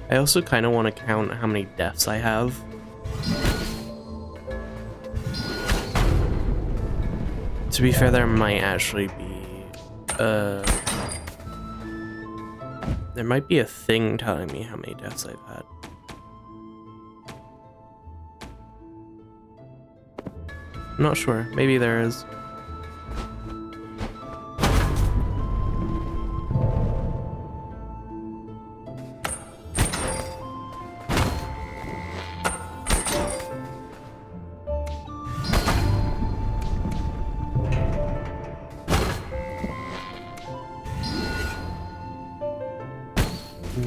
I also kind of want to count how many deaths I have. To be fair, there might actually be there might be a thing telling me how many deaths I've had. I'm not sure. Maybe there is.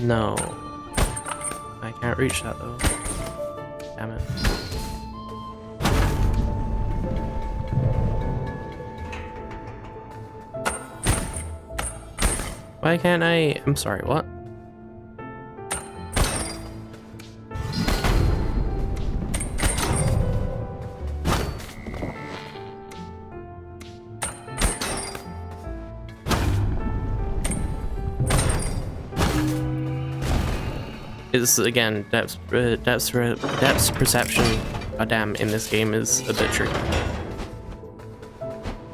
No. I can't reach that though. Damn it. Why can't I? I'm sorry, what? It's again depth perception. Goddamn, in this game is a bit tricky.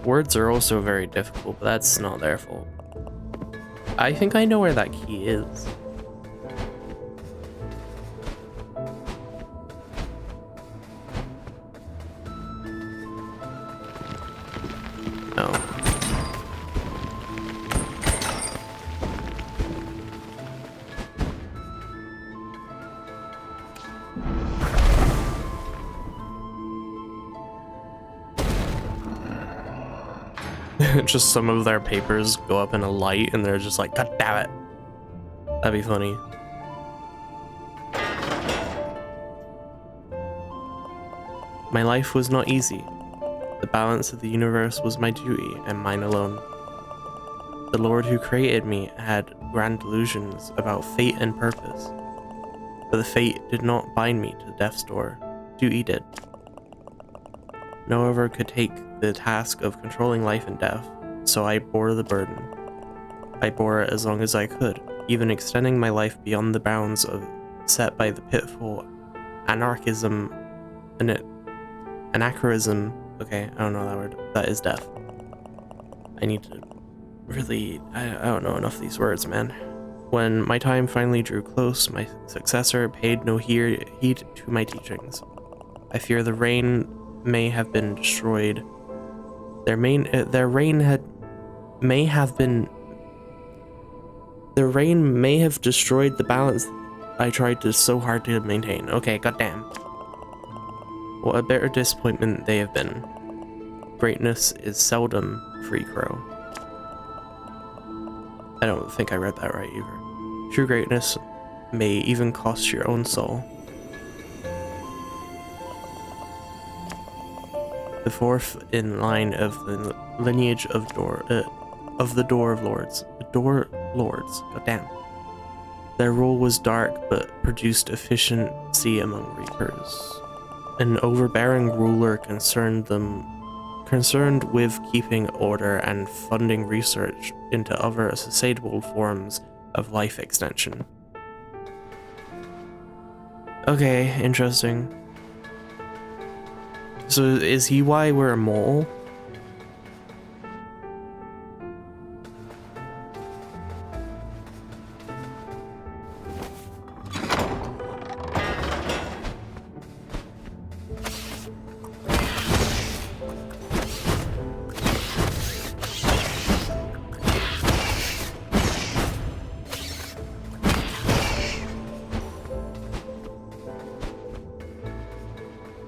Words are also very difficult, but that's not their fault. I think I know where that key is. No. Just some of their papers go up in a light and they're just like, God damn it. That'd be funny. My life was not easy. The balance of the universe was my duty and mine alone. The Lord who created me had grand delusions about fate and purpose. But the fate did not bind me to death's door. Duty did. No other could take the task of controlling life and death, so I bore the burden. I bore it as long as I could, even extending my life beyond the bounds set by the pitiful anarchism and anachronism. Okay, I don't know that word. That is death. I need to really, I don't know enough of these words, man. When my time finally drew close, my successor paid no heed to my teachings. I fear the reign may have been destroyed. Their reign may have destroyed the balance I tried to so hard to maintain. Okay, goddamn. What a bitter disappointment they have been. Greatness is seldom free crow. I don't think I read that right either. True greatness may even cost your own soul. The fourth in line of the lineage of the Door of Lords. The Door Lords, goddamn. Their rule was dark, but produced efficiency among reapers. An overbearing ruler concerned with keeping order and funding research into other sustainable forms of life extension. Okay, interesting. So is he why we're a mole?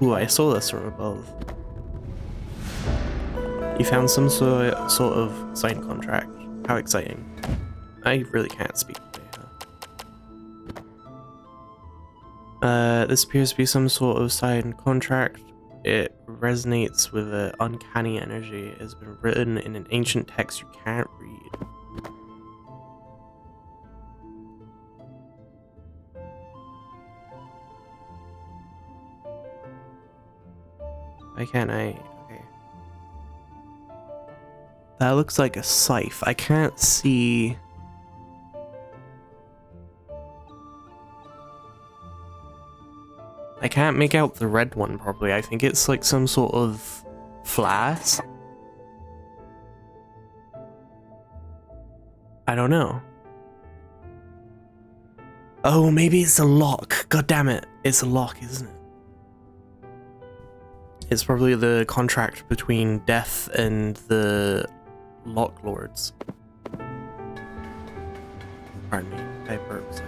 Ooh, I saw this from above. You found some sort of signed contract. How exciting. I really can't speak today, huh? This appears to be some sort of signed contract. It resonates with an uncanny energy. It has been written in an ancient text you can't read. Why can't I? Okay. That looks like a scythe. I can't see. I can't make out the red one properly. I think it's like some sort of flask. I don't know. Oh, maybe it's a lock. God damn it. It's a lock, isn't it? It's probably the contract between Death and the Lock Lords. Pardon me. I burped.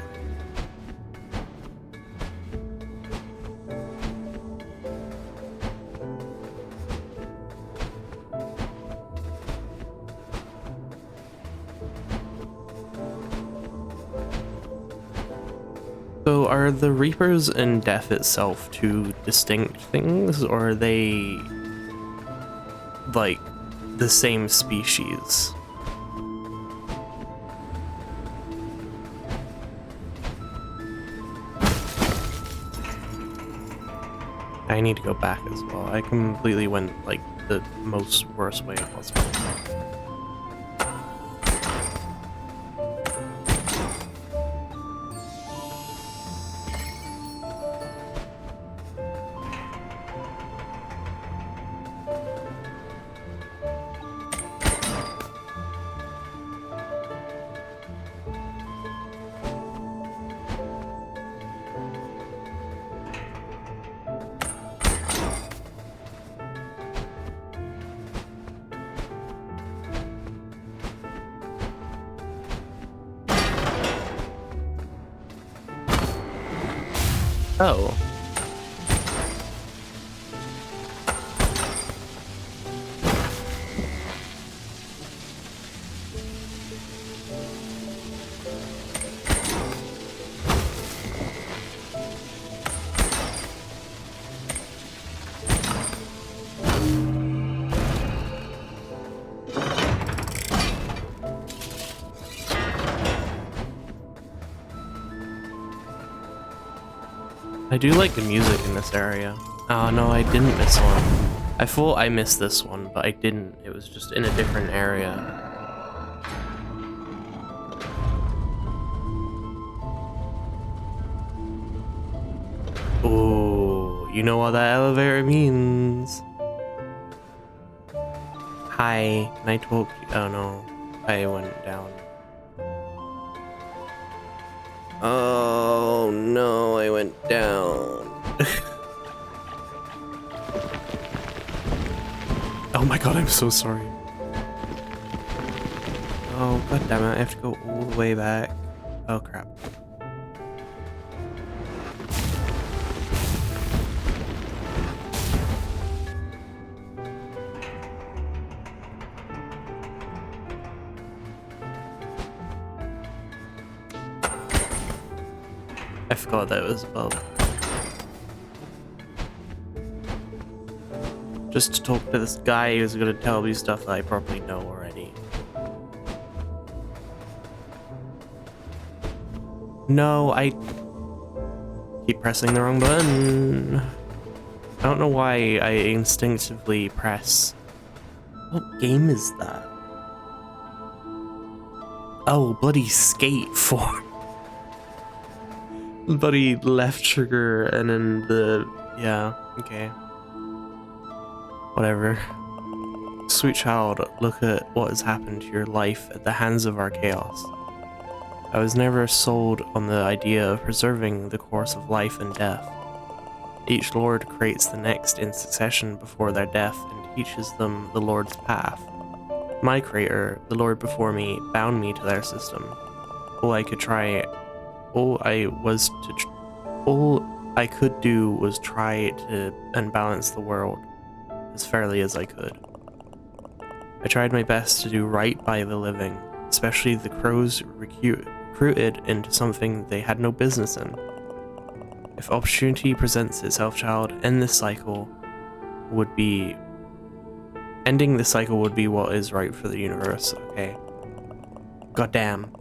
So are the Reapers and Death itself two distinct things, or are they like the same species? I need to go back as well. I completely went like the most worst way possible. Oh. I do like the music in this area. Oh no, I didn't miss one. I thought I missed this one, but I didn't. It was just in a different area. Ooh, you know what that elevator means. Hi, can I talk to you? Oh no, I went down. Oh no, I went down. Oh my god, I'm so sorry. Oh god damn it, I have to go all the way back. Oh crap. I forgot that was above. Just to talk to this guy who's gonna tell me stuff that I probably know already. No, I keep pressing the wrong button. I don't know why I instinctively press. What game is that? Oh, bloody Skate 4. Bloody left trigger and then the... yeah, okay. Whatever. Sweet child, look at what has happened to your life at the hands of our chaos. I was never sold on the idea of preserving the course of life and death. Each lord creates the next in succession before their death and teaches them the lord's path. My creator, the lord before me, bound me to their system. All I could do was try to unbalance the world as fairly as I could. I tried my best to do right by the living, especially the crows recruited into something they had no business in. If opportunity presents itself, child, ending this cycle would be what is right for the universe, okay? Goddamn.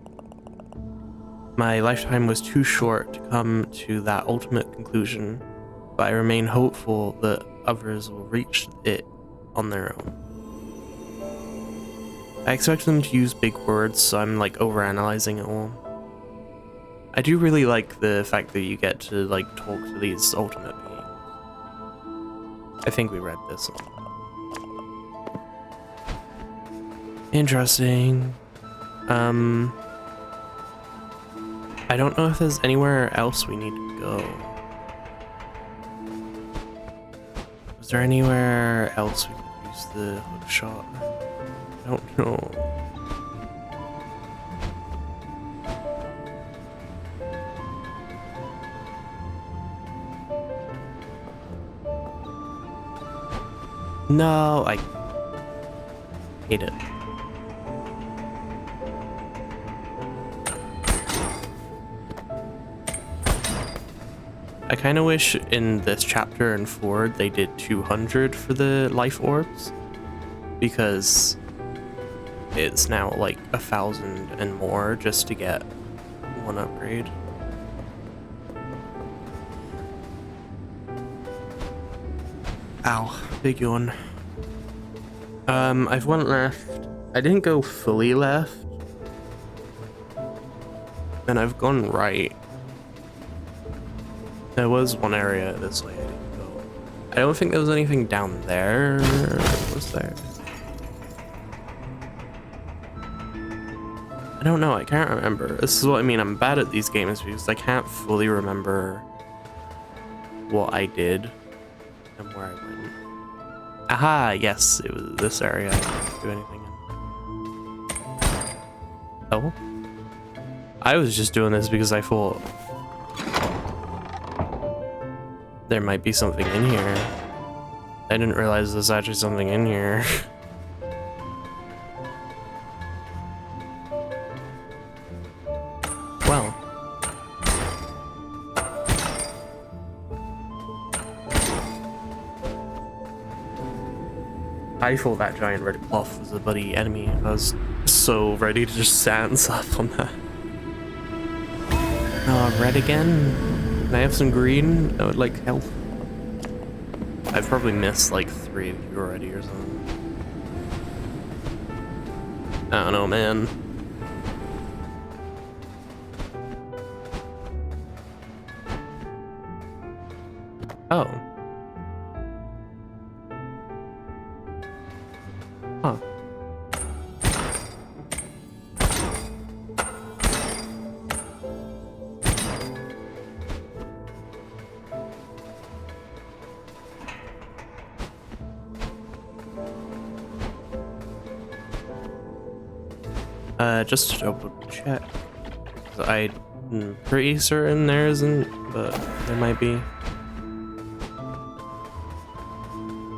My lifetime was too short to come to that ultimate conclusion, but I remain hopeful that others will reach it on their own. I expect them to use big words, so I'm like overanalyzing it all. I do really like the fact that you get to like talk to these ultimate beings. I think we read this one. Interesting. I don't know if there's anywhere else we need to go. Was there anywhere else we could use the hook shot? I don't know. No, I hate it. I kind of wish in this chapter and forward they did 200 for the life orbs, because it's now like 1,000 and more just to get one upgrade. Ow, big yawn. I've went left. I didn't go fully left. And I've gone right. There was one area this way I didn't go. I don't think there was anything down there. Was there? I don't know, I can't remember. This is what I mean, I'm bad at these games because I can't fully remember what I did and where I went. Aha, yes, it was this area I didn't do anything in. Oh? I was just doing this because I thought there might be something in here. I didn't realize there's actually something in here. Well. I thought that giant red cloth was a bloody enemy. I was so ready to just sans up on that. Oh, red again? Can I have some green? I would like help. I've probably missed like 3 of you already or something. I don't know, man. Oh. Huh. Just to double check. I'm pretty certain there isn't, but there might be.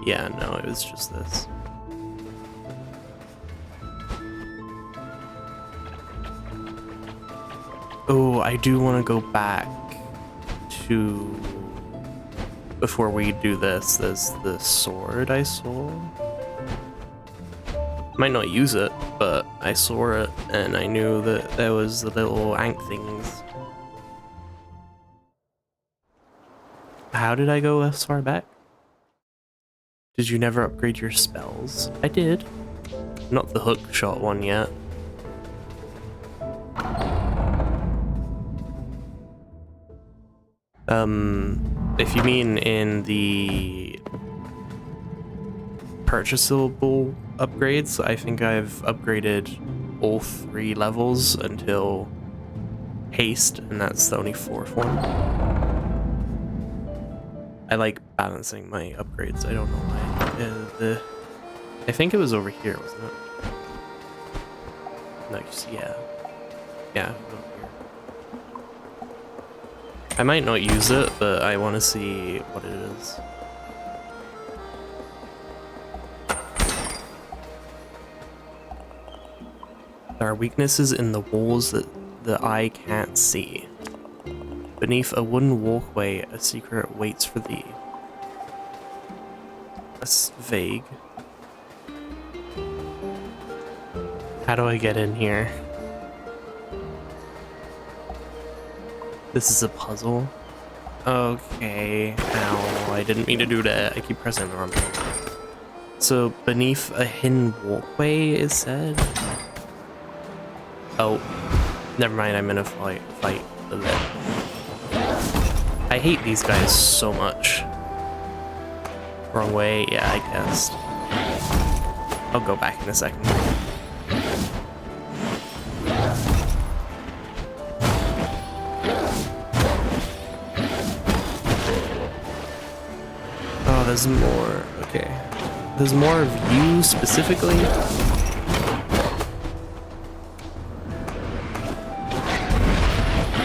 Yeah, no, it was just this. Oh, I do want to go back to... Before we do this, there's the sword I saw. Might not use it, but I saw it and I knew that there was the little Ankh things. How did I go this far back? Did you never upgrade your spells? I did. Not the hook shot one yet. If you mean in the purchasable upgrades, I think I've upgraded all 3 levels until haste, and that's the only 4th one. I like balancing my upgrades. I don't know why. I think it was over here, wasn't it? Nice, yeah. Yeah, over here. I might not use it, but I want to see what it is. There are weaknesses in the walls that the eye can't see. Beneath a wooden walkway, a secret waits for thee. That's vague. How do I get in here? This is a puzzle. Okay. Ow, I didn't mean to do that. I keep pressing the wrong button. So, beneath a hidden walkway, is said? Oh. Never mind, I'm in a fight. of it. I hate these guys so much. Wrong way, yeah, I guess. I'll go back in a second. Oh, there's more. Okay. There's more of you specifically?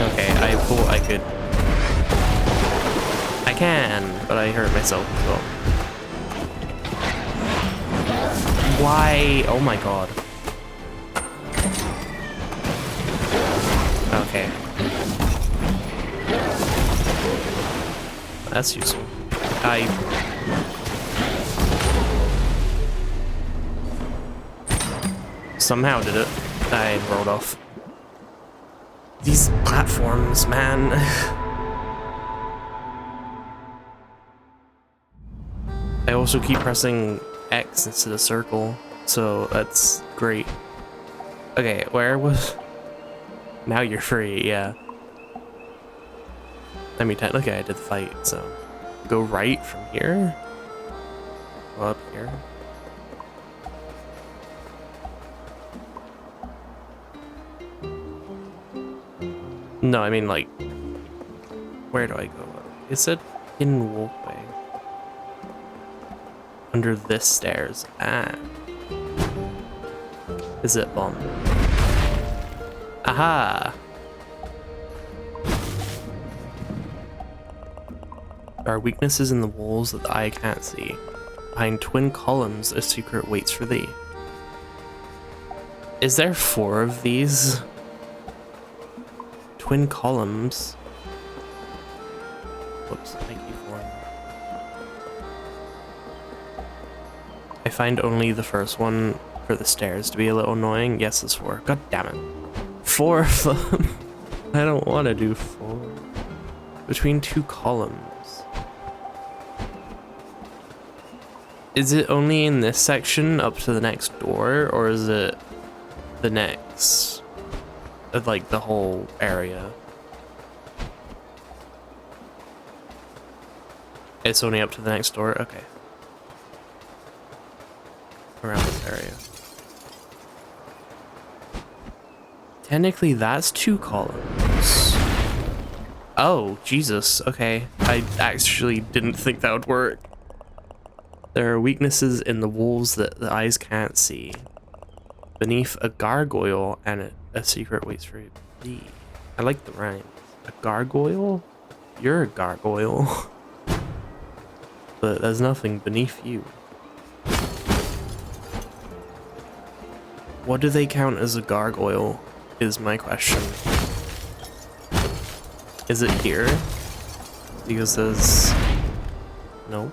Okay, I thought I could... I can, but I hurt myself as well. Why? Oh my god. Okay. That's useful. Somehow did it. I rolled off. These platforms, man. I also keep pressing X instead of circle, so that's great. Okay, where was... Now you're free, yeah. I mean, technically I did the fight, so... Go right from here? Go up here? No, I mean, like... Where do I go? It said hidden walkway. Under this stairs. Ah. Is it bomb? Aha! There are weaknesses in the walls that the eye can't see. Behind twin columns, a secret waits for thee. Is there 4 of these? Twin columns? Whoops, thank you for it. I find only the first one for the stairs to be a little annoying. Yes, it's 4. God damn it. 4 of them. I don't want to do 4. Between 2 columns. Is it only in this section up to the next door, or is it the next, like the whole area? It's only up to the next door? Okay. Around this area. Technically, that's 2 columns. Oh, Jesus. Okay. I actually didn't think that would work. There are weaknesses in the walls that the eyes can't see. Beneath a gargoyle and a secret waits for thee. I like the rhyme. A gargoyle? You're a gargoyle. But there's nothing beneath you. What do they count as a gargoyle, is my question. Is it here? Because there's... No.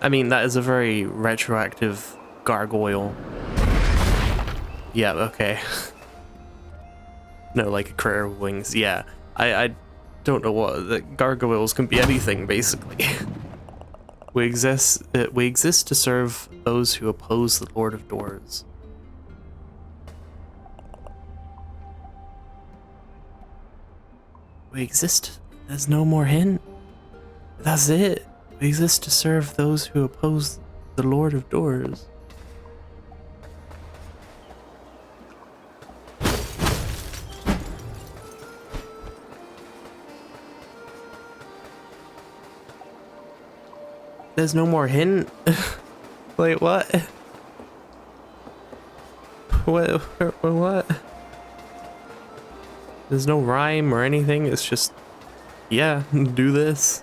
I mean, that is a very retroactive gargoyle. Yeah, okay. No, like a critter with wings. Yeah, I don't know what... The gargoyles can be anything, basically. We exist to serve those who oppose the Lord of Doors. We exist. There's no more hint. That's it. We exist to serve those who oppose the Lord of Doors. There's no more hint? Wait, what? What? There's no rhyme or anything, it's just... Yeah, do this.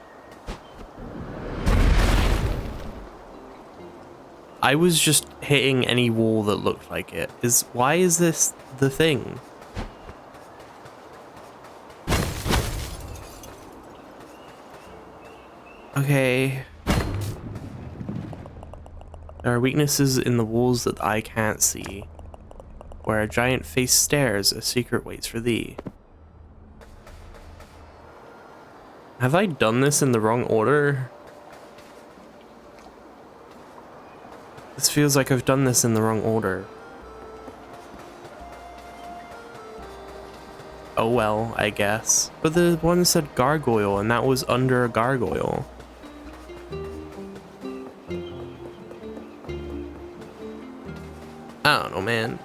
I was just hitting any wall that looked like it. Why is this the thing? Okay. There are weaknesses in the walls that the eye can't see. Where a giant face stares, a secret waits for thee. Have I done this in the wrong order? This feels like I've done this in the wrong order. Oh well, I guess. But the one said gargoyle, and that was under a gargoyle. I don't know, man.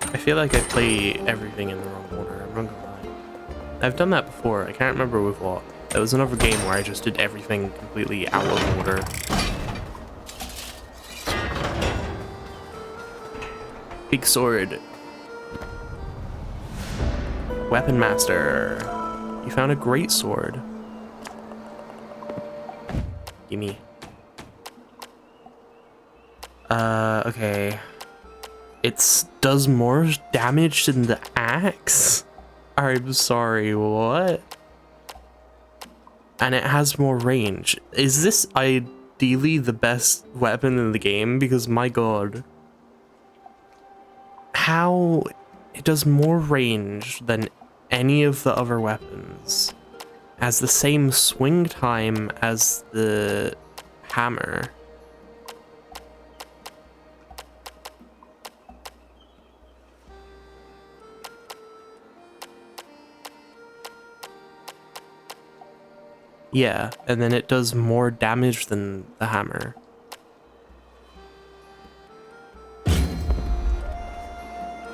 I feel like I play everything in the wrong order, I'm not gonna lie. I've done that before, I can't remember with what. There was another game where I just did everything completely out of order. Big sword. Weapon master. You found a great sword. Gimme. Okay. It does more damage than the axe? I'm sorry, what? And it has more range. Is this ideally the best weapon in the game? Because my god. How it does more range than any of the other weapons. Has the same swing time as the hammer. Yeah, and then it does more damage than the hammer.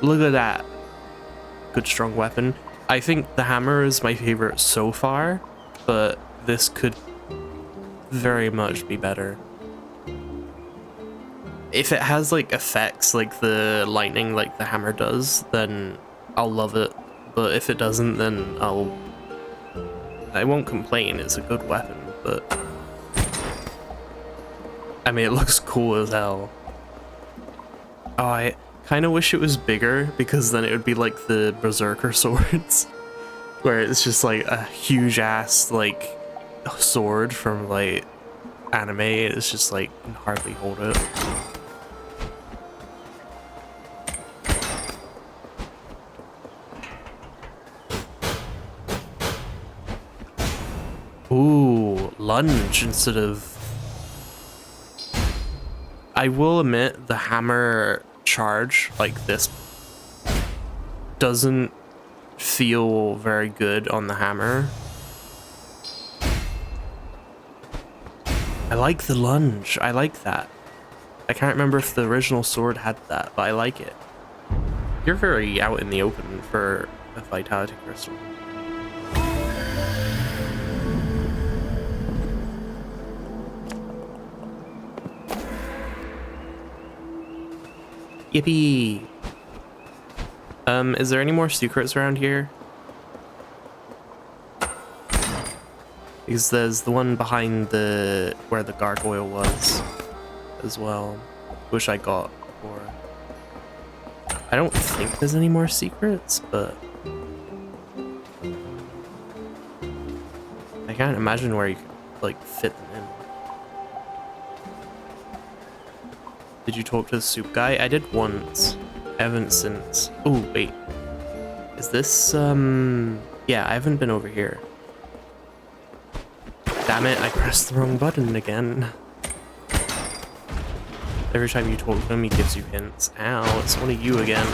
Look at that. Good strong weapon. I think the hammer is my favorite so far, but this could very much be better. If it has like effects like the lightning like the hammer does, then I'll love it. But if it doesn't, then I won't complain. It's a good weapon, but I mean, it looks cool as hell. Oh, I kind of wish it was bigger, because then it would be like the Berserker swords, where it's just like a huge ass like sword from like anime. It's just like you can hardly hold it. Ooh, lunge instead of... I will admit the hammer charge like this doesn't feel very good on the hammer. I like the lunge. I like that. I can't remember if the original sword had that, but I like it. You're very out in the open for a vitality crystal. Yippee! Is there any more secrets around here? Because there's the one behind the where the gargoyle was as well, which I got before. I don't think there's any more secrets, but I can't imagine where you could like fit them in. Did you talk to the soup guy? I did once. I haven't since. Oh, wait. Is this, yeah, I haven't been over here. Damn it, I pressed the wrong button again. Every time you talk to him, he gives you hints. Ow, it's one of you again.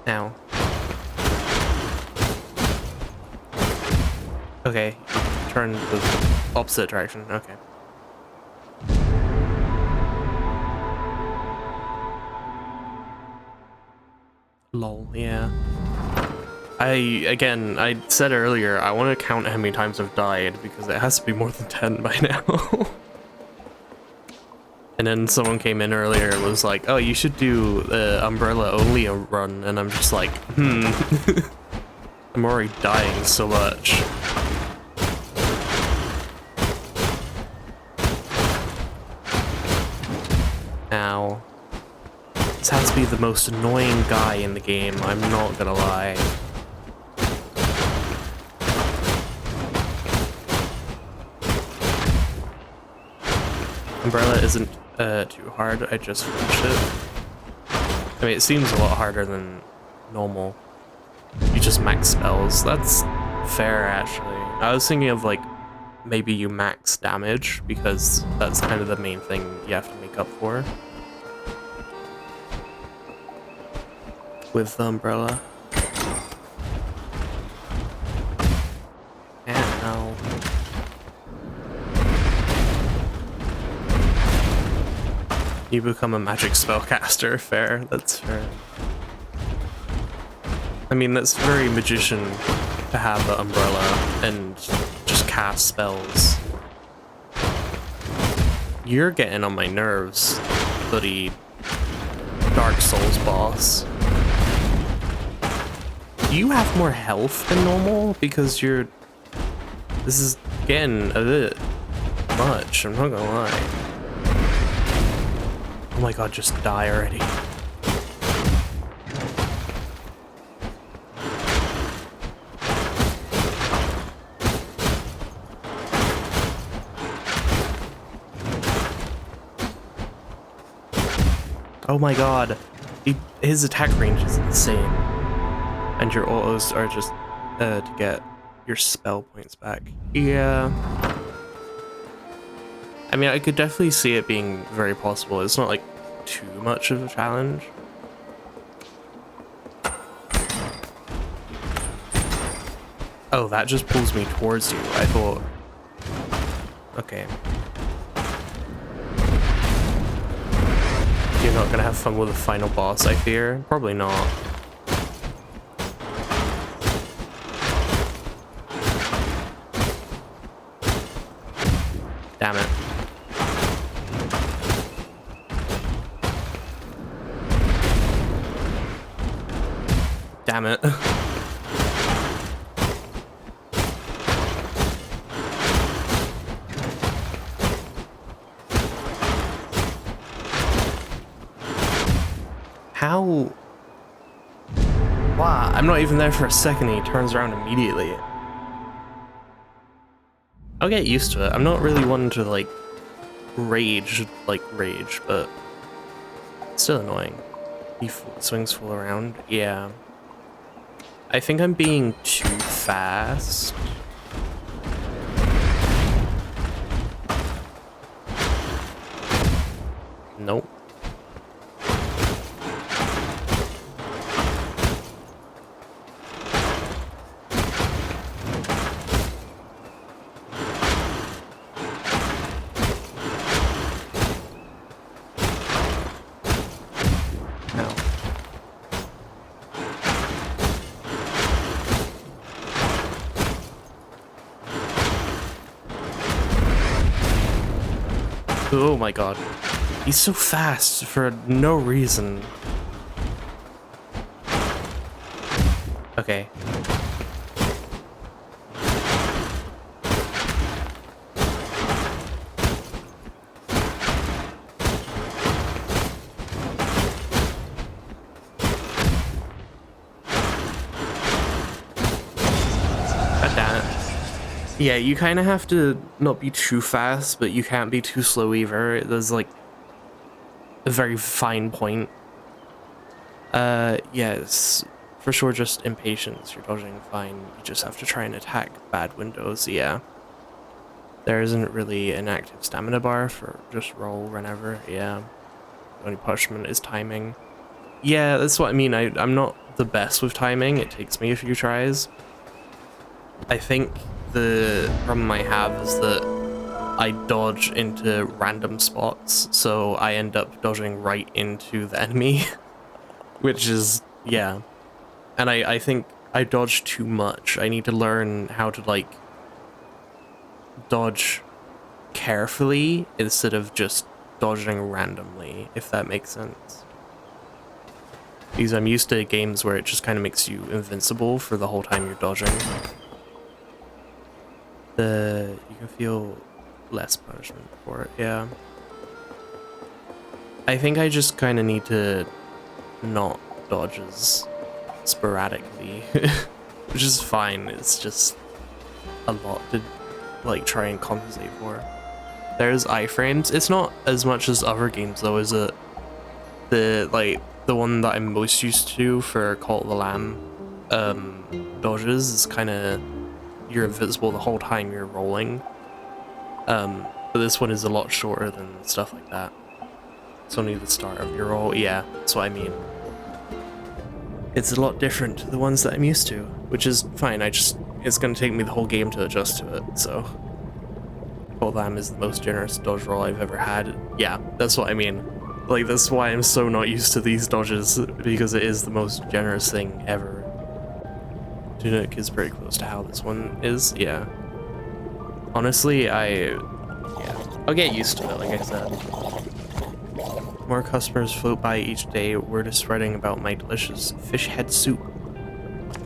Ow. Okay, turn the opposite direction, okay. Lol, yeah. I said earlier, I want to count how many times I've died, because it has to be more than 10 by now. And then someone came in earlier and was like, oh, you should do the umbrella only run, and I'm just like, I'm already dying so much. Ow. This has to be the most annoying guy in the game, I'm not gonna lie. Umbrella isn't too hard, I just finished it. I mean, it seems a lot harder than normal. You just max spells, that's Fair, actually. I was thinking of like maybe you max damage because that's kind of the main thing you have to make up for with the umbrella. And now you become a magic spellcaster. Fair, that's fair. I mean, that's very magician to have the umbrella and just cast spells. You're getting on my nerves, bloody Dark Souls boss. Do you have more health than normal? Because you're... This is getting a bit much, I'm not gonna lie. Oh my god, just die already. Oh my god, his attack range is insane. And your autos are just to get your spell points back. Yeah. I mean, I could definitely see it being very possible. It's not like too much of a challenge. Oh, that just pulls me towards you. I thought... Okay. You're not gonna have fun with the final boss, I fear? Probably not. Damn it. Damn it. How? Wow, I'm not even there for a second and he turns around immediately. I'll get used to it. I'm not really one to like rage, but it's still annoying. He swings full around. Yeah. I think I'm being too fast. Nope. Oh my god. He's so fast for no reason. Okay. God damn it. Yeah, you kind of have to not be too fast, but you can't be too slow either. There's like a very fine point. Yeah, it's for sure just impatience. You're dodging fine. You just have to try and attack bad windows. Yeah. There isn't really an active stamina bar for just roll whenever. Yeah. The only punishment is timing. Yeah, that's what I mean. I'm not the best with timing. It takes me a few tries. I think the problem I have is that I dodge into random spots, so I end up dodging right into the enemy, which is, yeah. And I think I dodge too much. I need to learn how to, like, dodge carefully instead of just dodging randomly, if that makes sense. Because I'm used to games where it just kind of makes you invincible for the whole time you're dodging. You can feel less punishment for it, yeah. I think I just kind of need to not dodge as sporadically, which is fine. It's just a lot to like try and compensate for. There's iframes. It's not as much as other games though, is it? The one that I'm most used to for Cult of the Lamb dodges is kind of you're invisible the whole time you're rolling. But this one is a lot shorter than stuff like that. It's only the start of your roll. Yeah, that's what I mean. It's a lot different to the ones that I'm used to, which is fine. It's gonna take me the whole game to adjust to it, so. Koldam is the most generous dodge roll I've ever had. Yeah, that's what I mean. Like, that's why I'm so not used to these dodges, because it is the most generous thing ever. Tunic is pretty close to how this one is, yeah. Honestly, I'll get used to it, like I said. More customers float by each day. Word is spreading about my delicious fish head soup.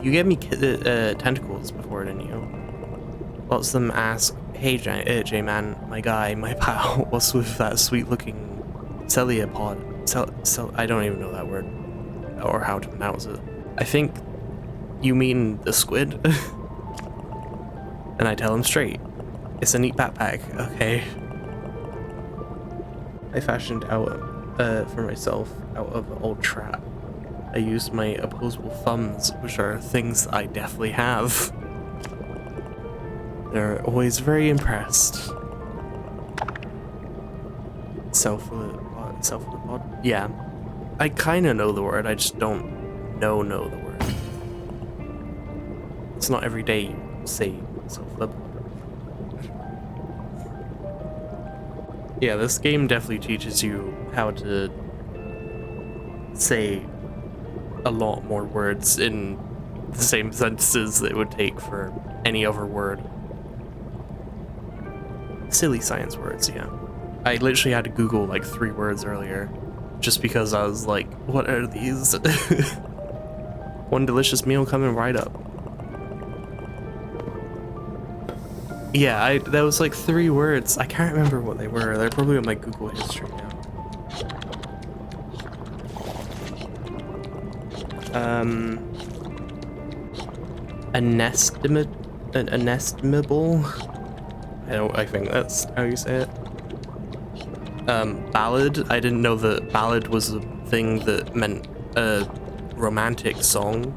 You gave me tentacles before, didn't you? Lots of them ask, hey J-Man, my guy, my pal, what's with that sweet-looking celiapod? I don't even know that word, or how to pronounce it. I think you mean the squid? And I tell him straight. It's a neat backpack, okay. I fashioned out for myself out of an old trap. I used my opposable thumbs, which are things I definitely have. They're always very impressed. Self-pod? Yeah. I kinda know the word, I just don't know the word. It's not every day you say self-pod. Yeah, this game definitely teaches you how to say a lot more words in the same sentences that it would take for any other word. Silly science words, yeah. I literally had to Google like 3 words earlier, just because I was like, what are these? One delicious meal coming right up. Yeah, that was like 3 words. I can't remember what they were. They're probably on my Google history now. Inestimable? I think that's how you say it. Ballad? I didn't know that ballad was a thing that meant a romantic song.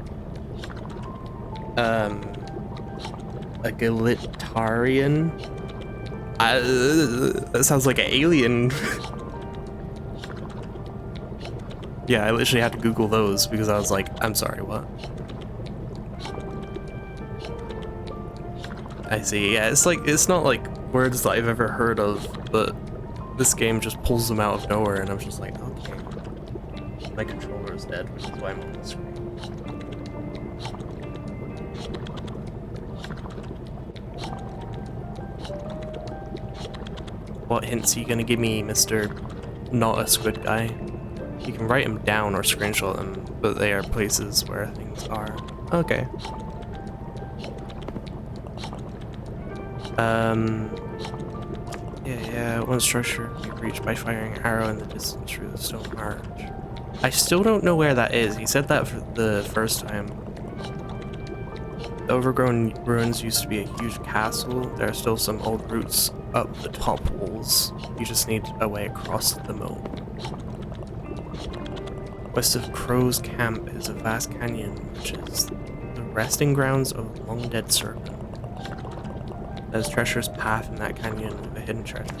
Egalitarian? That sounds like an alien. Yeah, I literally had to Google those because I was like, I'm sorry, what? I see, yeah, it's not like words that I've ever heard of, but this game just pulls them out of nowhere and I'm just like, okay. My controller is dead, which is why I'm on the screen. What hints are you gonna give me, Mr. Not a Squid Guy? You can write them down or screenshot them, but they are places where things are. Okay. Yeah, one structure can be reached by firing an arrow in the distance through the stone arch. I still don't know where that is. He said that for the first time. The overgrown ruins used to be a huge castle. There are still some old roots up the top walls. You just need a way across the moat. West of Crow's Camp is a vast canyon, which is the resting grounds of a long-dead serpent. There's a treacherous path in that canyon with a hidden treasure.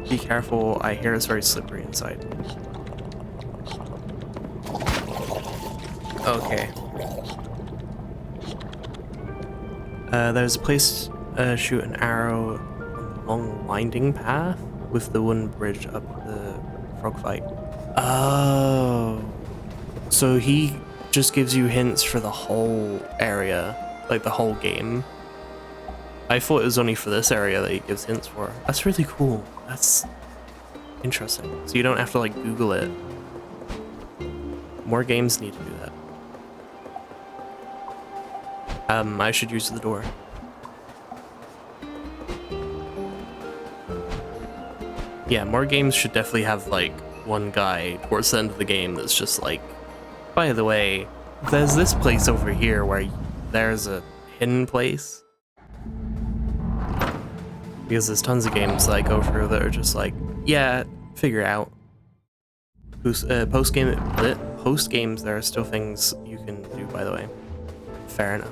Be careful, I hear it's very slippery inside. Okay. There's a place to shoot an arrow on the long winding path with the wooden bridge up the frog fight. Oh. So he just gives you hints for the whole area, like the whole game. I thought it was only for this area that he gives hints for. That's really cool. That's interesting. So you don't have to like Google it. More games need to do that. I should use the door. Yeah, more games should definitely have like one guy towards the end of the game that's just like, by the way, there's this place over here where there's a hidden place. Because there's tons of games that I go through that are just like, yeah, figure it out. Post games, there are still things you can do, by the way. Fair enough.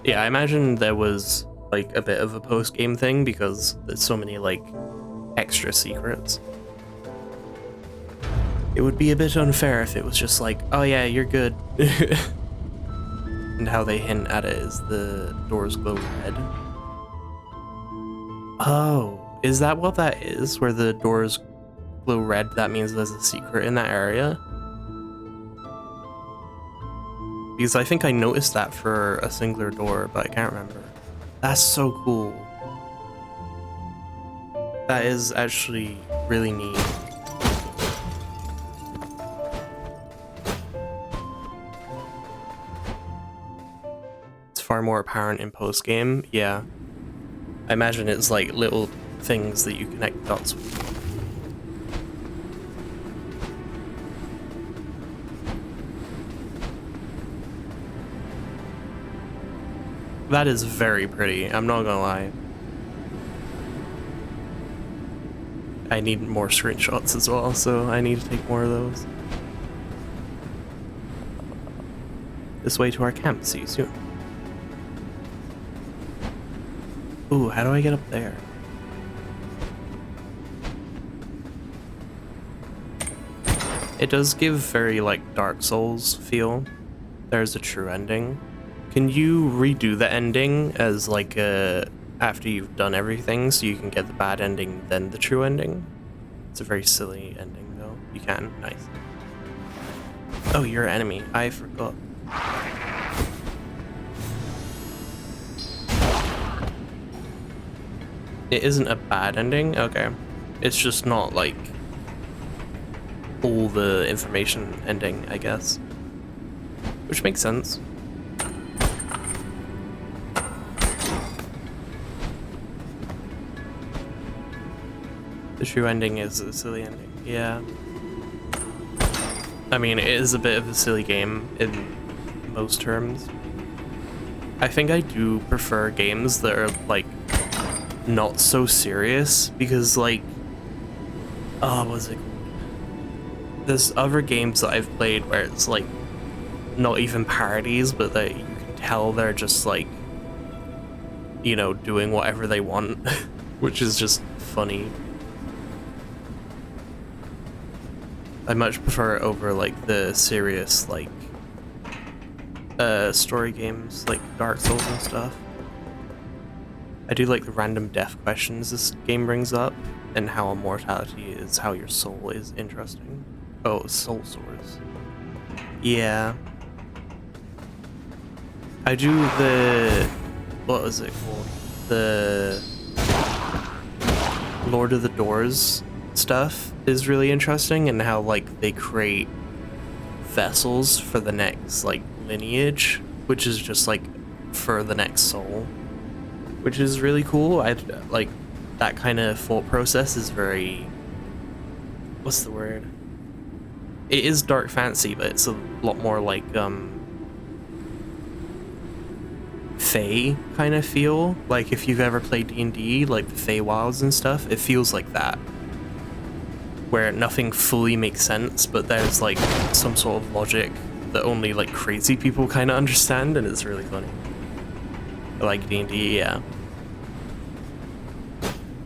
Yeah, I imagine there was like a bit of a post-game thing because there's so many like extra secrets. It would be a bit unfair if it was just like, oh yeah, you're good. And how they hint at it is the doors glow red. Oh, is that what that is? Where the doors glow red, that means there's a secret in that area? Because I think I noticed that for a singular door, but I can't remember. That's so cool. That is actually really neat. It's far more apparent in post-game, yeah. I imagine it's like little things that you connect dots with. That is very pretty, I'm not gonna lie. I need more screenshots as well, so I need to take more of those. This way to our camp, see you soon. Ooh, how do I get up there? It does give very like Dark Souls feel. There's a true ending. Can you redo the ending as like after you've done everything so you can get the bad ending then the true ending? It's a very silly ending though. You can, nice. Oh, you're an enemy. I forgot. It isn't a bad ending? Okay. It's just not like all the information ending, I guess. Which makes sense. The true ending is a silly ending, yeah. I mean, it is a bit of a silly game in most terms. I think I do prefer games that are like not so serious because like, what was it called? There's other games that I've played where it's like not even parodies, but that you can tell they're just like, you know, doing whatever they want, which is just funny. I much prefer it over like the serious like story games like Dark Souls and stuff. I do like the random death questions this game brings up and how immortality is how your soul is interesting. Oh, soul swords. Yeah. I do the, what was it called? The Lord of the Doors stuff is really interesting, and how like they create vessels for the next like lineage, which is just like for the next soul, which is really cool. I like that kind of thought process is very, what's the word? It is dark fantasy, but it's a lot more like Fae kind of feel. Like if you've ever played D&D, like the Feywilds and stuff, it feels like that, where nothing fully makes sense, but there's like some sort of logic that only like crazy people kind of understand, and it's really funny. I like D&D, yeah.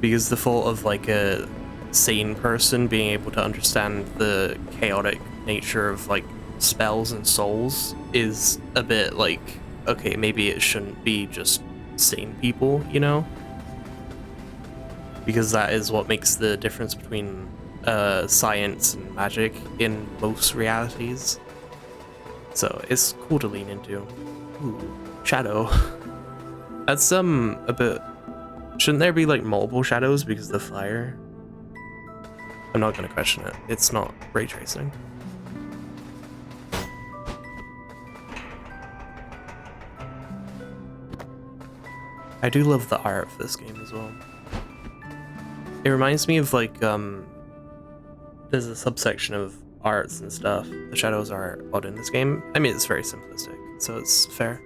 Because the thought of like a sane person being able to understand the chaotic nature of like spells and souls is a bit like, okay, maybe it shouldn't be just sane people, you know? Because that is what makes the difference between science and magic in most realities. So it's cool to lean into. Ooh, shadow. That's a bit, shouldn't there be like multiple shadows because of the fire? I'm not gonna question it. It's not ray tracing. I do love the art of this game as well. It reminds me of like there's a subsection of arts and stuff. The shadows are odd in this game. I mean, it's very simplistic, so it's fair.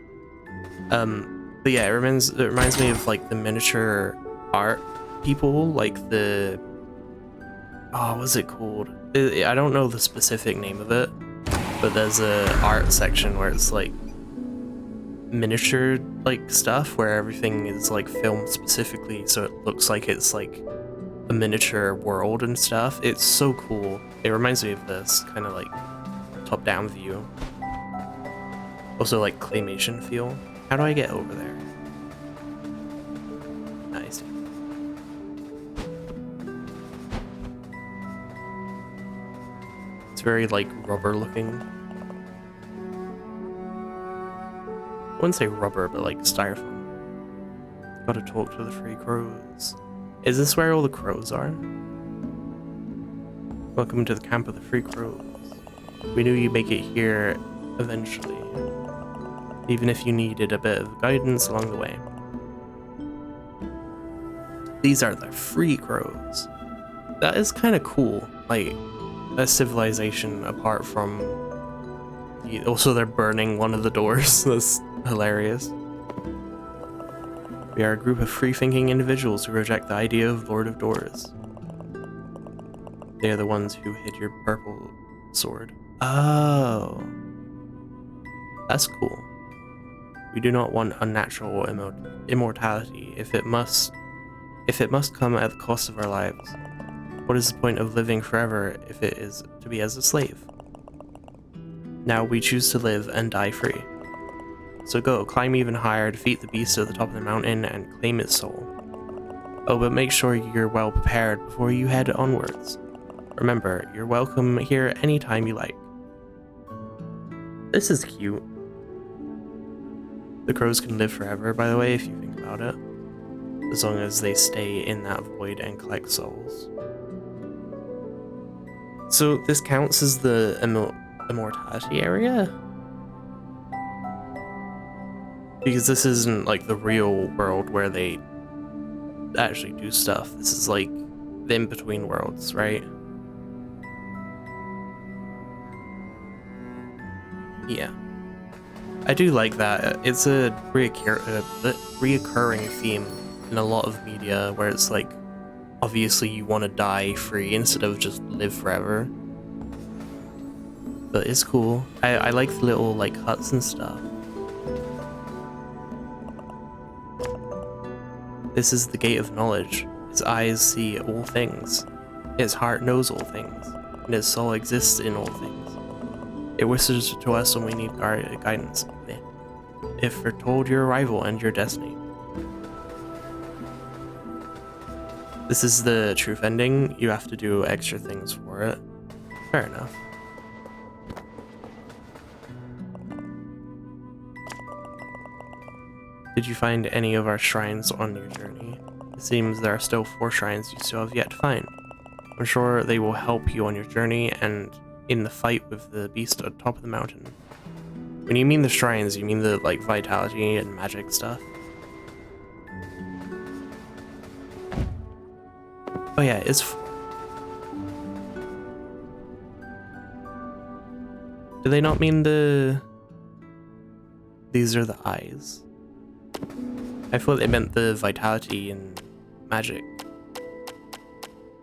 But yeah, it reminds me of like the miniature art people, like the, oh, what's it called? I don't know the specific name of it, but there's a art section where it's like miniature like stuff where everything is like filmed specifically so it looks like it's like a miniature world and stuff. It's so cool. It reminds me of this kind of like top-down view. Also like claymation feel. How do I get over there? Nice. It's very like rubber looking. I wouldn't say rubber, but like styrofoam. Gotta talk to the free crows. Is this where all the crows are? Welcome to the camp of the free crows. We knew you'd make it here eventually, even if you needed a bit of guidance along the way. These are the free crows. That is kind of cool, like a civilization apart from... Also, they're burning one of the doors. That's hilarious. We are a group of free-thinking individuals who reject the idea of Lord of Doors. They are the ones who hid your purple sword. Oh. That's cool. We do not want unnatural immortality if it must come at the cost of our lives. What is the point of living forever if it is to be as a slave? Now we choose to live and die free. So go, climb even higher, defeat the beast at the top of the mountain, and claim its soul. Oh, but make sure you're well prepared before you head onwards. Remember, you're welcome here anytime you like. This is cute. The crows can live forever, by the way, if you think about it. As long as they stay in that void and collect souls. So this counts as the immortality area? Because this isn't like the real world where they actually do stuff. This is like the in-between worlds, right? Yeah. I do like that. It's a reoccurring theme in a lot of media where it's like, obviously you want to die free instead of just live forever. But it's cool. I like the little like huts and stuff. This is the gate of knowledge. Its eyes see all things. Its heart knows all things. And its soul exists in all things. It whispers to us when we need guidance. It foretold your arrival and your destiny. This is the truth ending. You have to do extra things for it. Fair enough. Did you find any of our shrines on your journey? It seems there are still 4 shrines you still have yet to find. I'm sure they will help you on your journey and in the fight with the beast at the top of the mountain. When you mean the shrines, you mean the like vitality and magic stuff? Oh yeah, it's 4. Do they not mean the... These are the eyes? I thought they meant the vitality and magic.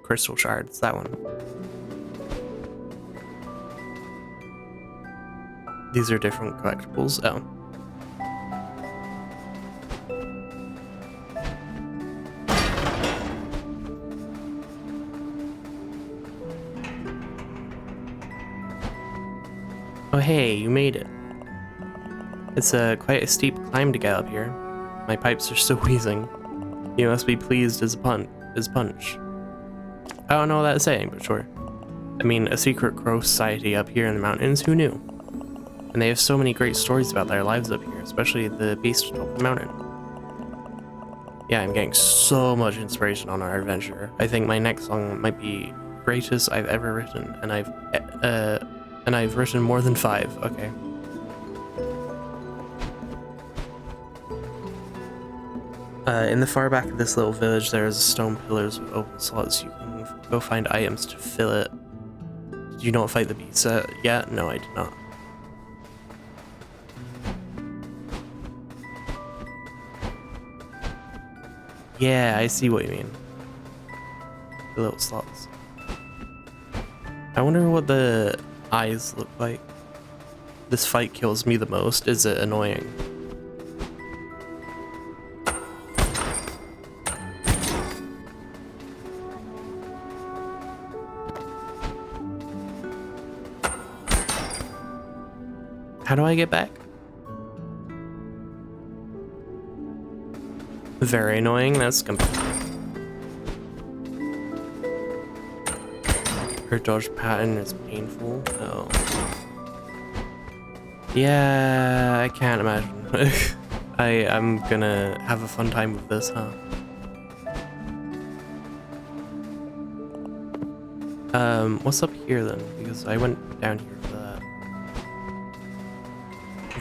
Crystal shards, that one. These are different collectibles. Oh. Oh hey, you made it. It's quite a steep climb to get up here. My pipes are still wheezing. You must be pleased as punch. I don't know what that's saying, but sure. I mean, a secret crow society up here in the mountains, who knew? And they have so many great stories about their lives up here, especially the beast atop of the mountain. Yeah, I'm getting so much inspiration on our adventure. I think my next song might be greatest I've ever written, and I've written more than 5. Okay. In the far back of this little village, there's stone pillars with open slots. You can go find items to fill it. Did you not fight the beast yet? No, I did not. Yeah, I see what you mean. The little slots. I wonder what the eyes look like. This fight kills me the most. Is it annoying? How do I get back? Very annoying. That's her dodge pattern is painful. Oh. Yeah, I can't imagine. I'm gonna have a fun time with this, huh? What's up here then? Because I went down here for that.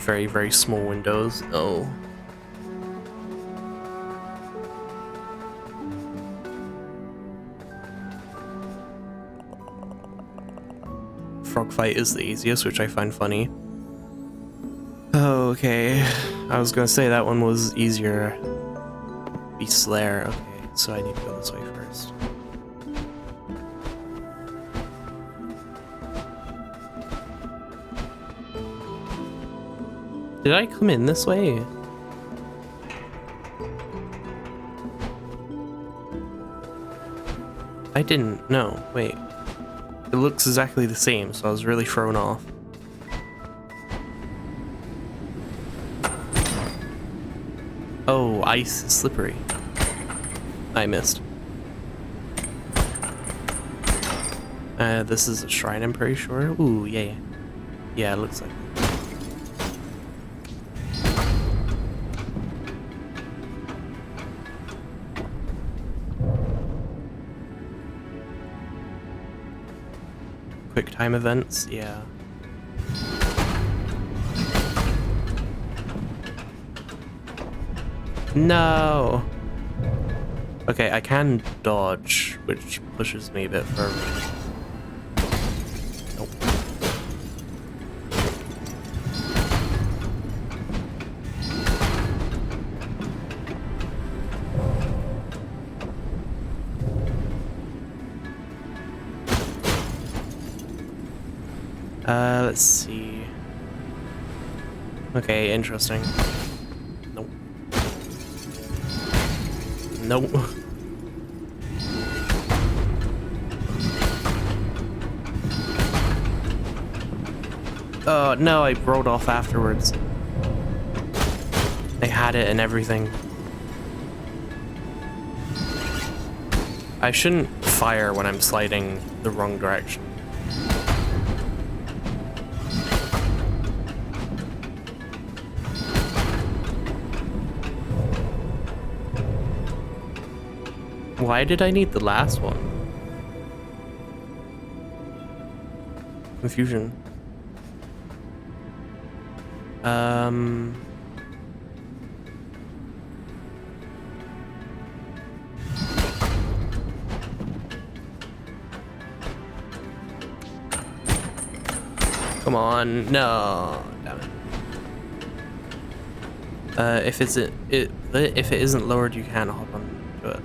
Very, very small windows. Oh. Frog fight is the easiest, which I find funny. Okay, I was gonna say that one was easier. Beast Slayer. Okay, so I need to go this way first. Did I come in this way? I didn't. No, wait. It looks exactly the same, so I was really thrown off. Oh, ice is slippery. I missed. This is a shrine, I'm pretty sure. Ooh, yay. Yeah, it looks like it. Quick time events, yeah. No! Okay, I can dodge, which pushes me a bit further. Nope. Let's see. Okay, interesting. Nope. Nope. Oh, no, I rolled off afterwards. I had it and everything. I shouldn't fire when I'm sliding the wrong direction. Why did I need the last one? Confusion. Come on, no, damn it. If it isn't lowered, you can't hop onto it.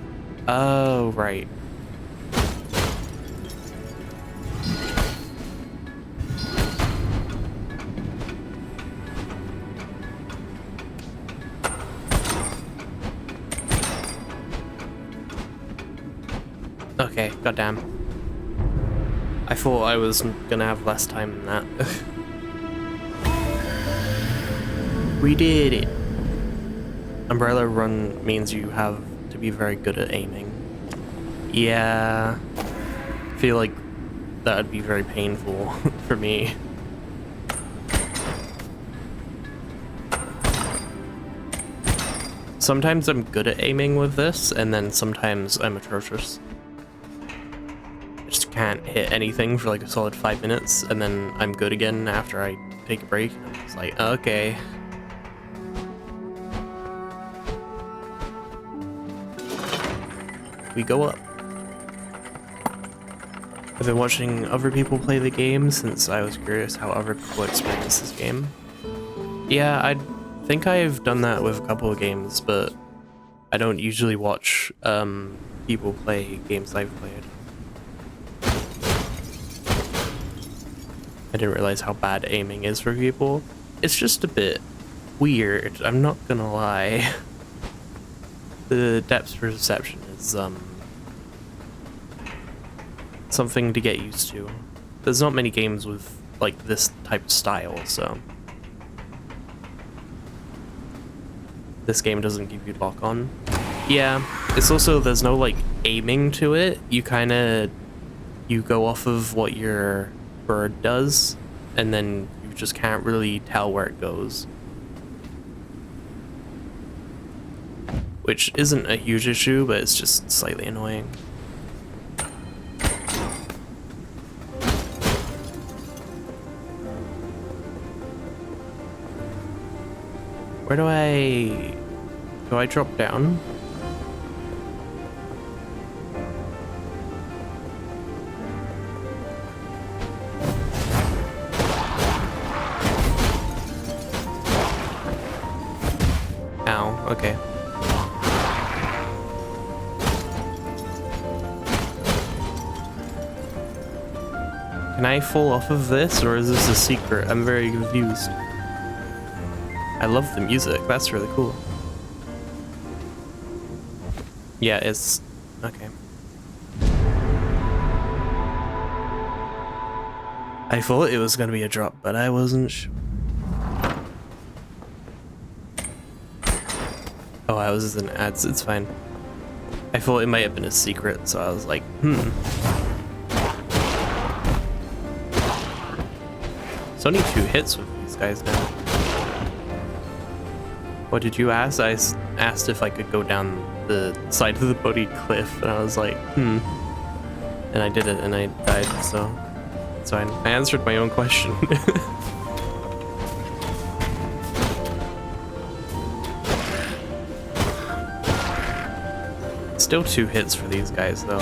Oh, right. Okay, goddamn. I thought I was gonna have less time than that. We did it. Umbrella run means you have to be very good at aiming. Yeah, I feel like that would be very painful for me. Sometimes I'm good at aiming with this, and then sometimes I'm atrocious. I just can't hit anything for like a solid 5 minutes, and then I'm good again after I take a break. It's like, okay. We go up. I've been watching other people play the game since I was curious how other people experience this game. Yeah, I think I've done that with a couple of games, but I don't usually watch people play games I've played. I didn't realize how bad aiming is for people. It's just a bit weird, I'm not gonna lie. The depth perception is something to get used to. There's not many games with like this type of style, so this game doesn't give you lock on. Yeah, it's also, there's no like aiming to it. You go off of what your bird does, and then you just can't really tell where it goes. Which isn't a huge issue, but it's just slightly annoying. Where do I drop down? Ow, okay. Can I fall off of this, or is this a secret? I'm very confused. I love the music, that's really cool. Yeah, it's... okay. I thought it was gonna be a drop, but I wasn't sure. Oh, I was in ads, it's fine. I thought it might have been a secret, so I was like, It's only 2 hits with these guys now. What did you ask? I asked if I could go down the side of the Bodhi cliff, and I was like, And I did it, and I died, so it's fine. I answered my own question. Still 2 hits for these guys, though.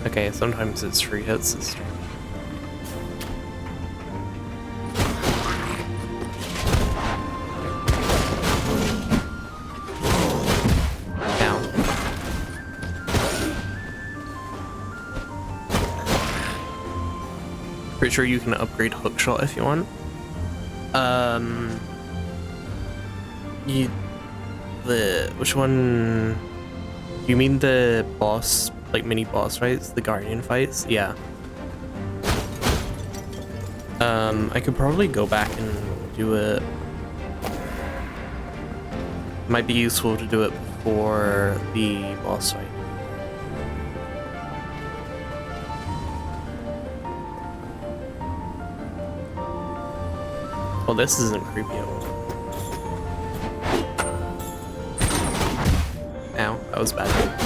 Okay, sometimes it's 3 hits this turn. Down. Pretty sure you can upgrade hookshot if you want. Which one? You mean the boss? Like mini boss fights, the Guardian fights, yeah. I could probably go back and do it. Might be useful to do it before the boss fight. Well, this isn't creepy at all. Ow, that was bad.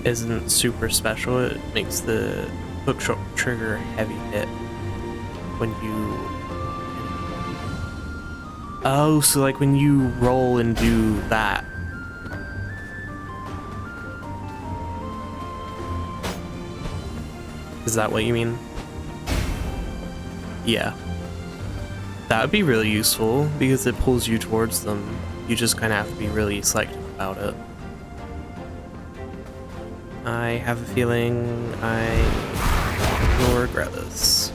Isn't super special. It makes the hookshot trigger heavy hit when you... Oh, so like when you roll and do that. Is that what you mean? Yeah. That would be really useful because it pulls you towards them. You just kind of have to be really selective about it. I have a feeling I will regret this.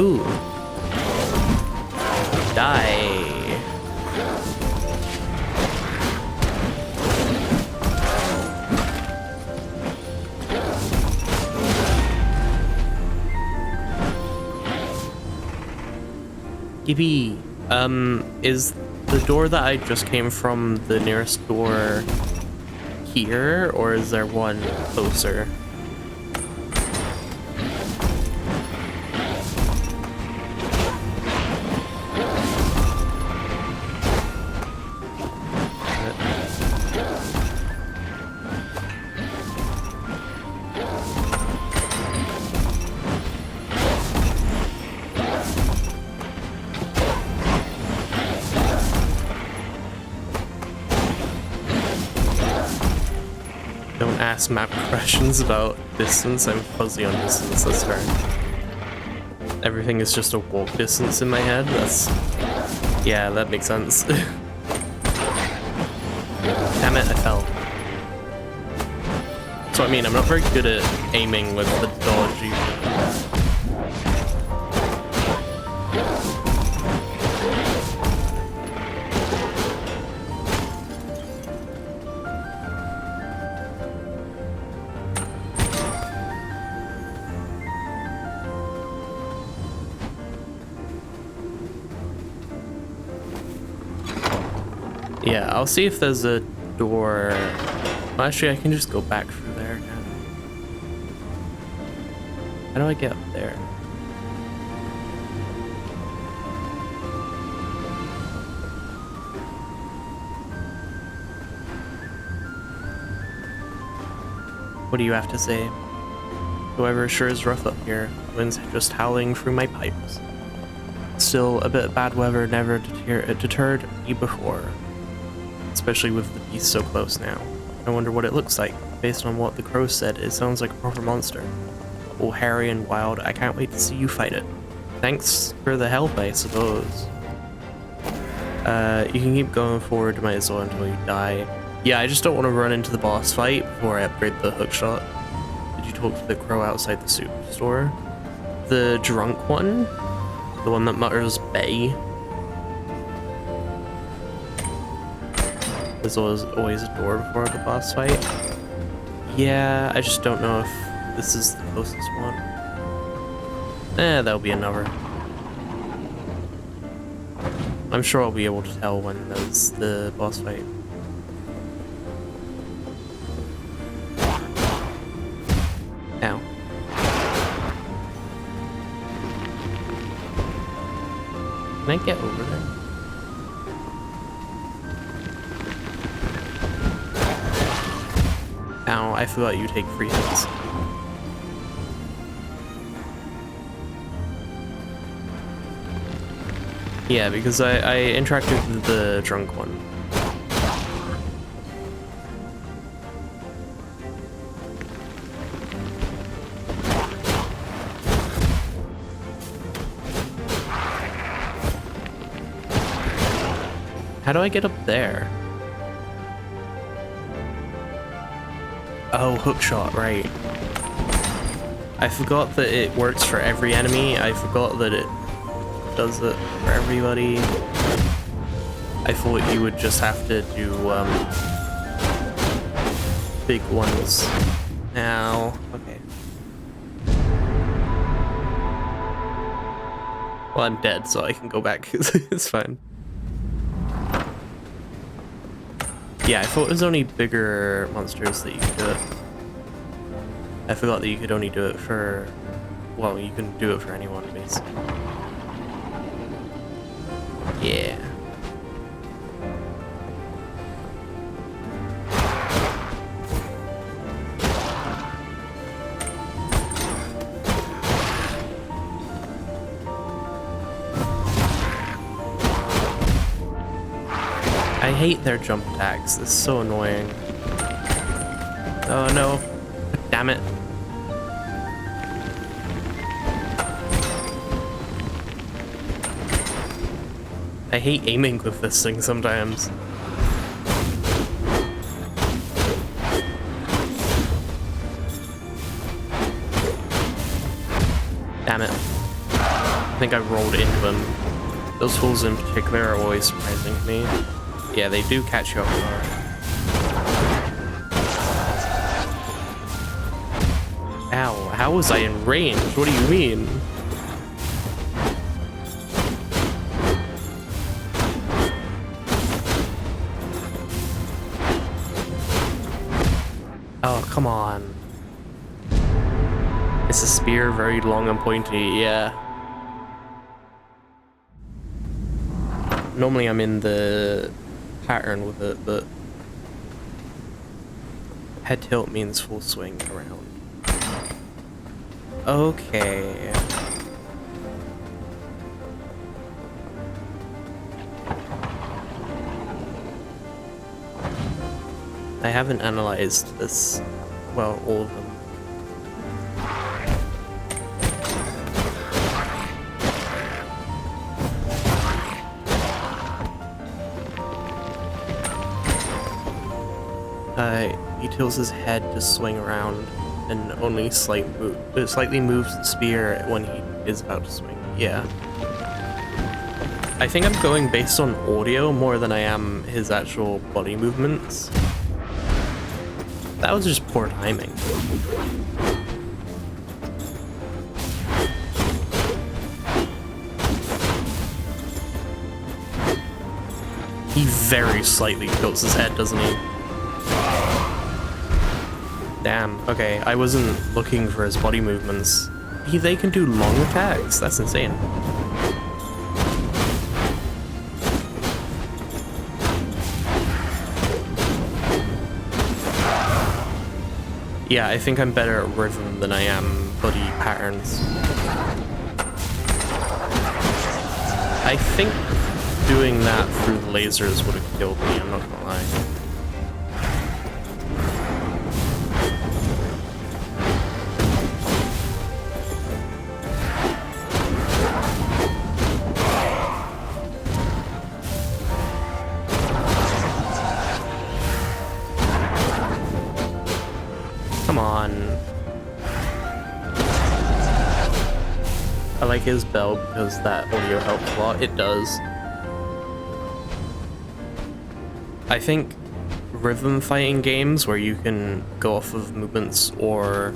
Ooh. Die. Yippee. Is the door that I just came from the nearest door here, or is there one closer? Don't ask map questions about distance. I'm fuzzy on distance this turn. Everything is just a walk distance in my head. Yeah, that makes sense. Damn it, I fell. So I mean, I'm not very good at aiming with the dodge usually. Yeah, I'll see if there's a door. Well, actually, I can just go back through there. How do I get up there? What do you have to say? However, sure is rough up here. Wind's just howling through my pipes. Still, a bit of bad weather never deterred me before. Especially with the beast so close now. I wonder what it looks like. Based on what the crow said, it sounds like a proper monster. All hairy and wild, I can't wait to see you fight it. Thanks for the help, I suppose. You can keep going forward, might as well until you die. Yeah, I just don't want to run into the boss fight before I upgrade the hookshot. Did you talk to the crow outside the superstore? The drunk one? The one that mutters Bay? There's always a door before the boss fight. Yeah, I just don't know if this is the closest one. That'll be another. I'm sure I'll be able to tell when there's the boss fight. Ow. Can I get over there? Ow, I forgot you take free hits. Yeah, because I interacted with the drunk one. How do I get up there? Oh, hookshot, right. I forgot that it works for every enemy. I forgot that it does it for everybody. I thought you would just have to do big ones. Now, okay. Well, I'm dead, so I can go back. It's fine. Yeah, I thought it was only bigger monsters that you could do it. I forgot that you could only do it for... Well, you can do it for anyone, basically. Yeah. I hate their jump attacks. It's so annoying. Oh no. Damn it. I hate aiming with this thing sometimes. Damn it. I think I rolled into them. Those fools in particular are always surprising to me. Yeah, they do catch you off guard. Ow, how was I in range? What do you mean? Oh, come on. It's a spear, very long and pointy, yeah. Normally I'm in the pattern with it, but head tilt means full swing around. Okay. I haven't analyzed this Well, all of them. He tilts his head to swing around and only slightly moves the spear when he is about to swing. Yeah. I think I'm going based on audio more than I am his actual body movements. That was just poor timing. He very slightly tilts his head, doesn't he? Damn, okay, I wasn't looking for his body movements. They can do long attacks, that's insane. Yeah, I think I'm better at rhythm than I am body patterns. I think doing that through the lasers would have killed me, I'm not gonna lie. Come on. I like his bell because that audio helps a lot. It does. I think rhythm fighting games where you can go off of movements or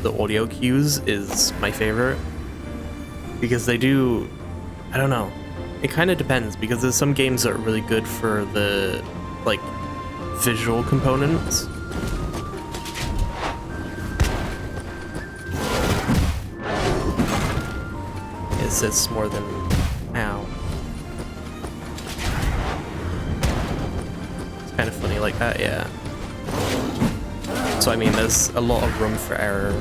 the audio cues is my favorite. Because they do, I don't know. It kind of depends because there's some games that are really good for the like visual components. It's more than ow. It's kind of funny like that, yeah. So I mean, there's a lot of room for error.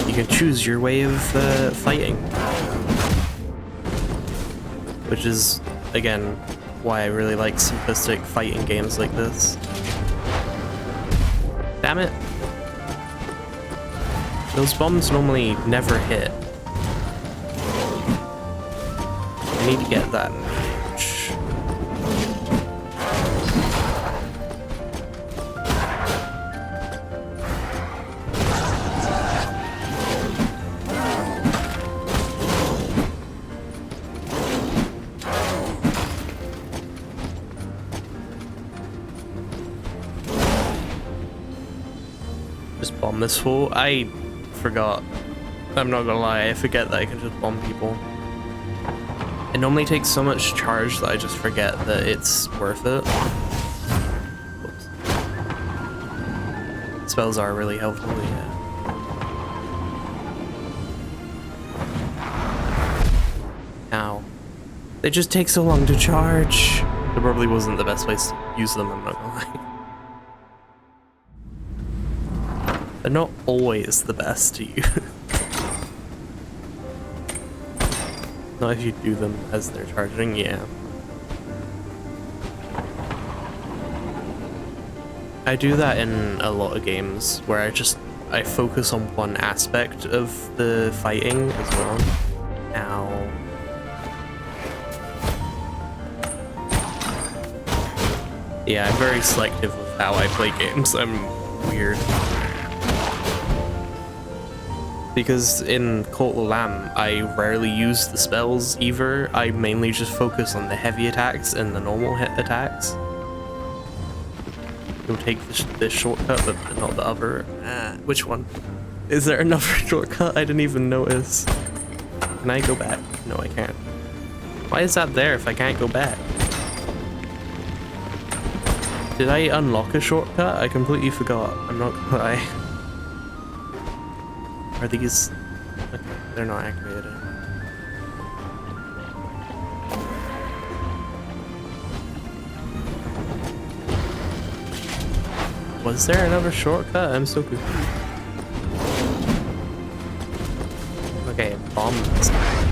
You can choose your way of fighting, which is again why I really like simplistic fighting games like this. Damn it. Those bombs normally never hit. I need to get that mage. Just bomb this fool. I forgot. I'm not gonna lie, I forget that I can just bomb people. It normally takes so much charge that I just forget that it's worth it. Oops. Spells are really helpful, yeah. Ow. They just take so long to charge. It probably wasn't the best place to use them, I'm not gonna lie. They're not always the best to use. Not if you do them as they're charging, yeah. I do that in a lot of games where I focus on one aspect of the fighting as well. Ow. Yeah, I'm very selective with how I play games. I'm weird. Because in Cult of the Lamb, I rarely use the spells either. I mainly just focus on the heavy attacks and the normal hit attacks. You'll take this shortcut, but not the other. Which one? Is there another shortcut? I didn't even notice. Can I go back? No, I can't. Why is that there if I can't go back? Did I unlock a shortcut? I completely forgot. I'm not gonna lie. Are these... Okay, they're not activated. Was there another shortcut? I'm so confused. Okay, bomb this guy.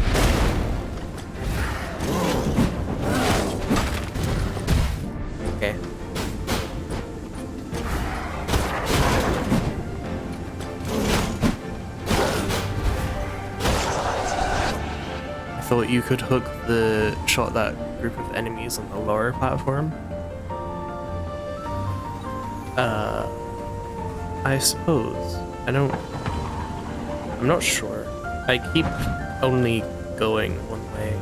Okay. thought you could hook the shot that group of enemies on the lower platform. I suppose. I'm not sure. I keep only going one way.